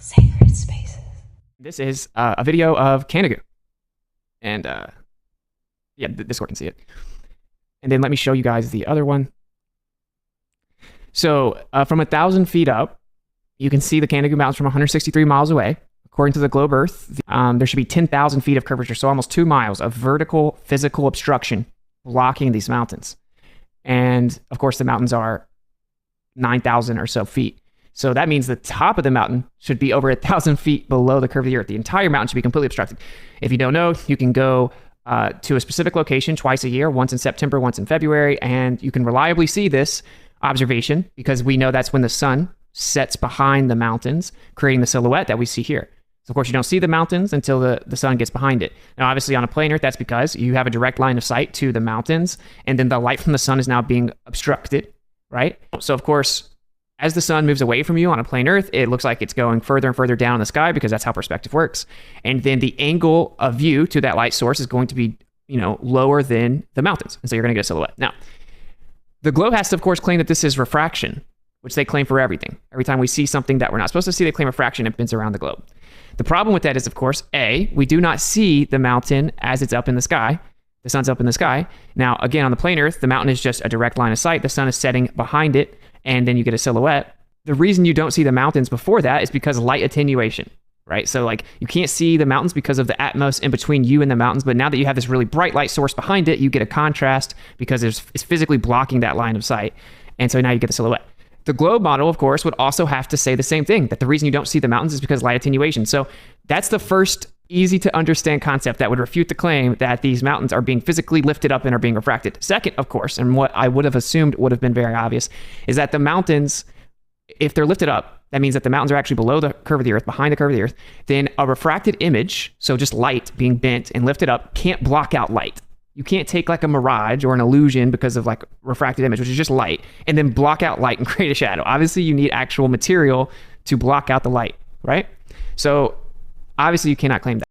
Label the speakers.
Speaker 1: Sacred spaces.
Speaker 2: This is a video of Canigou. And yeah, Discord can see it. And then let me show you guys the other one. So from 1,000 feet up, you can see the Canigou Mountains from 163 miles away. According to the globe Earth, there should be 10,000 feet of curvature, so almost 2 miles of vertical physical obstruction blocking these mountains. And of course, the mountains are 9,000 or so feet. So that means the top of the mountain should be over 1,000 feet below the curve of the Earth. The entire mountain should be completely obstructed. If you don't know, you can go to a specific location twice a year, once in September, once in February, and you can reliably see this observation because we know that's when the sun sets behind the mountains, creating the silhouette that we see here. So of course, you don't see the mountains until the sun gets behind it. Now, obviously on a plane Earth, that's because you have a direct line of sight to the mountains, and then the light from the sun is now being obstructed, right? So of course, as the sun moves away from you on a plane Earth, it looks like it's going further and further down in the sky because that's how perspective works. And then the angle of view to that light source is going to be, lower than the mountains. And so you're going to get a silhouette. Now, the globe has to, of course, claim that this is refraction, which they claim for everything. Every time we see something that we're not supposed to see, they claim refraction. It bends around the globe. The problem with that is, of course, A, we do not see the mountain as it's up in the sky. The sun's up in the sky. Now, again, on the plane Earth, the mountain is just a direct line of sight. The sun is setting behind it, and then you get a silhouette. The reason you don't see the mountains before that is because of light attenuation, right? So like you can't see the mountains because of the atmos in between you and the mountains. But now that you have this really bright light source behind it, you get a contrast because it's physically blocking that line of sight. And so now you get a silhouette. The globe model, of course, would also have to say the same thing, that the reason you don't see the mountains is because of light attenuation. So that's the first easy to understand concept that would refute the claim that these mountains are being physically lifted up and are being refracted. Second, of course, and what I would have assumed would have been very obvious, is that the mountains, if they're lifted up, that means that the mountains are actually below the curve of the Earth, behind the curve of the Earth. Then a refracted image, so just light being bent and lifted up, can't block out light. You can't take like a mirage or an illusion because of like refracted image, which is just light, and then block out light and create a shadow. Obviously, you need actual material to block out the light, right? So obviously, you cannot claim that.